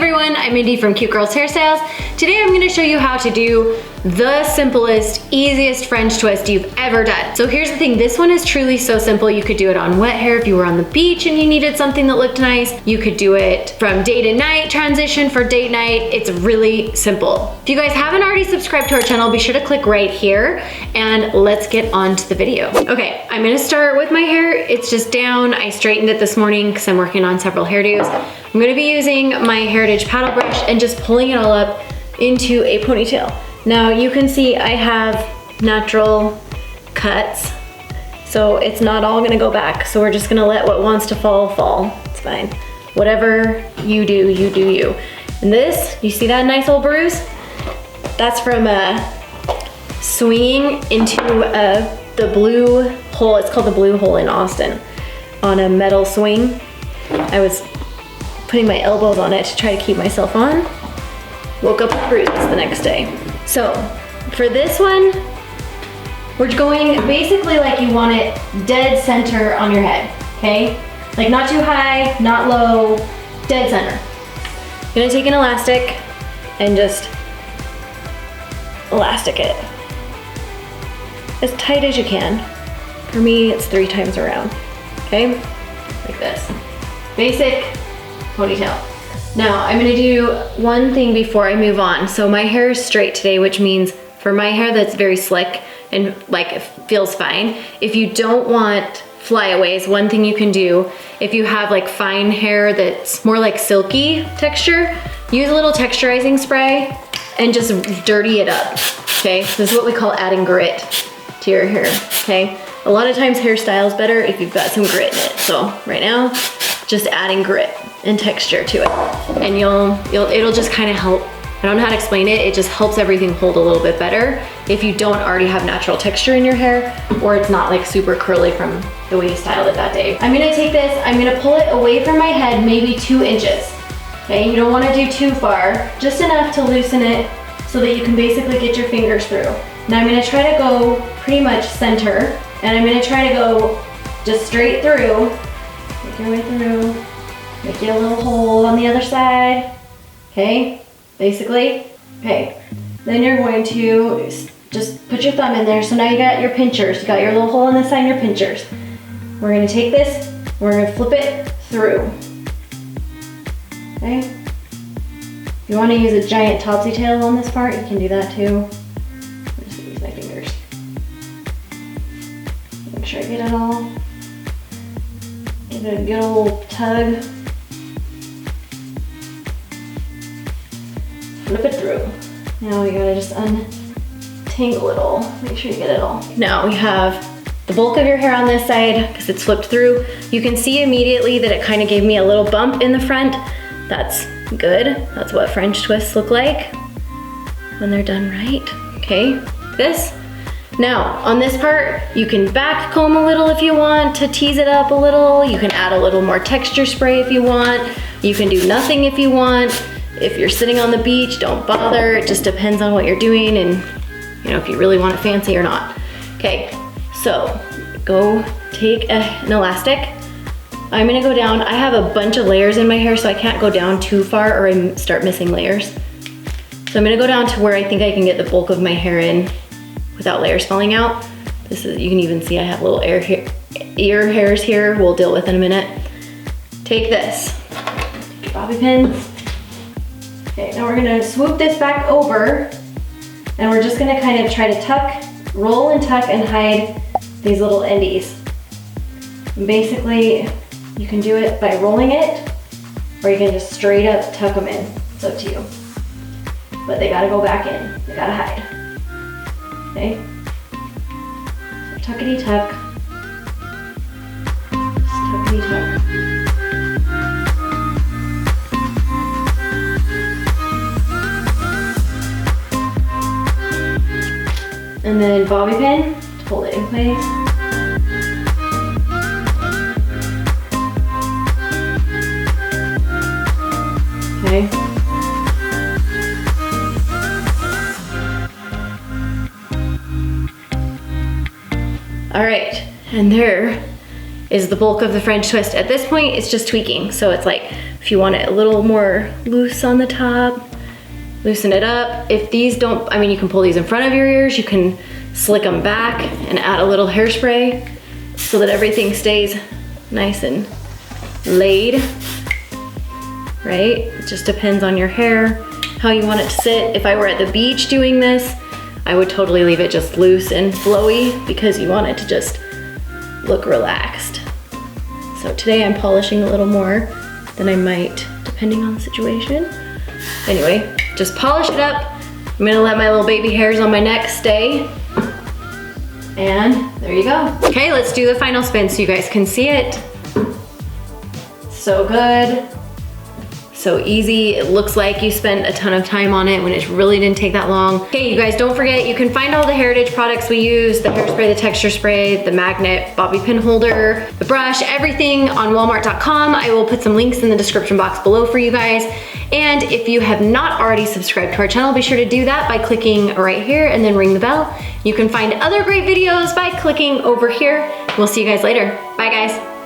everyone, I'm Mindy from Cute Girls Hairstyles. Today I'm gonna show you how to do the simplest, easiest French twist you've ever done. So here's the thing, this one is truly so simple. You could do it on wet hair if you were on the beach and you needed something that looked nice. You could do it from day to night, transition for date night. It's really simple. If you guys haven't already subscribed to our channel, be sure to click right here and let's get on to the video. Okay, I'm gonna start with my hair. It's just down. I straightened it this morning because I'm working on several hairdos. I'm gonna be using my Hairitage paddle brush and just pulling it all up into a ponytail. Now you can see I have natural cuts, so it's not all gonna go back. So we're just gonna let what wants to fall, fall. It's fine. Whatever you do, you do you. And this, you see that nice old bruise? That's from swinging into the blue hole. It's called the blue hole in Austin on a metal swing. I was putting my elbows on it to try to keep myself on. Woke up with bruises the next day. So for this one, we're going basically like you want it dead center on your head, okay? Like not too high, not low, dead center. You're gonna take an elastic and just elastic it as tight as you can. For me, it's 3 times around, okay? Like this. Basic ponytail. Now I'm gonna do one thing before I move on. So my hair is straight today, which means for my hair that's very slick and like it feels fine. If you don't want flyaways, one thing you can do, if you have like fine hair that's more like silky texture, use a little texturizing spray and just dirty it up, okay? This is what we call adding grit to your hair, okay? A lot of times hairstyle is better if you've got some grit in it. So right now, just adding grit and texture to it. And it'll just kind of help. I don't know how to explain it. It just helps everything hold a little bit better if you don't already have natural texture in your hair or it's not like super curly from the way you styled it that day. I'm gonna take this, I'm gonna pull it away from my head, maybe 2 inches. Okay, you don't wanna do too far, just enough to loosen it so that you can basically get your fingers through. Now I'm gonna try to go pretty much center and I'm gonna try to go just straight through. Make your way through, make you a little hole on the other side, okay, basically, okay. Then you're going to just put your thumb in there, so now you got your pinchers, you got your little hole on this side and your pinchers. We're gonna take this, we're gonna flip it through, okay. If you wanna use a giant topsy tail on this part, you can do that too. I'm just gonna use my fingers. Make sure I get it all. Give it a good old tug. Flip it through. Now we gotta just untangle it all. Make sure you get it all. Now we have the bulk of your hair on this side because it's flipped through. You can see immediately that it kind of gave me a little bump in the front. That's good. That's what French twists look like when they're done right. Okay, this. Now, on this part, you can back comb a little if you want to tease it up a little. You can add a little more texture spray if you want. You can do nothing if you want. If you're sitting on the beach, don't bother. It just depends on what you're doing and you know if you really want it fancy or not. Okay, so go take an elastic. I'm gonna go down. I have a bunch of layers in my hair, so I can't go down too far or I start missing layers. So I'm gonna go down to where I think I can get the bulk of my hair in without layers falling out. This is, you can even see I have little ear hairs here we'll deal with in a minute. Take this, take your bobby pins. Okay, now we're gonna swoop this back over and we're just gonna kind of try to tuck, roll and tuck and hide these little endies. And basically, you can do it by rolling it or you can just straight up tuck them in. It's up to you. But they gotta go back in, they gotta hide. Okay, so tuckity tuck, just tuckity tuck. And then bobby pin to hold it in place. Okay. All right, and there is the bulk of the French twist. At this point, it's just tweaking. So it's like If you want it a little more loose on the top, loosen it up. If these don't, I mean, you can pull these in front of your ears, you can slick them back and add a little hairspray so that everything stays nice and laid, right? It just depends on your hair, how you want it to sit. If I were at the beach doing this, I would totally leave it just loose and flowy because you want it to just look relaxed. So today I'm polishing a little more than I might, depending on the situation. Anyway, just polish it up. I'm gonna let my little baby hairs on my neck stay. And there you go. Okay, let's do the final spin so you guys can see it. So good, so easy. It looks like you spent a ton of time on it when it really didn't take that long. Okay, you guys, don't forget, you can find all the Hairitage products we use, the hairspray, the texture spray, the magnet, bobby pin holder, the brush, everything on walmart.com. I will put some links in the description box below for you guys. And if you have not already subscribed to our channel, be sure to do that by clicking right here and then ring the bell. You can find other great videos by clicking over here. We'll see you guys later. Bye guys.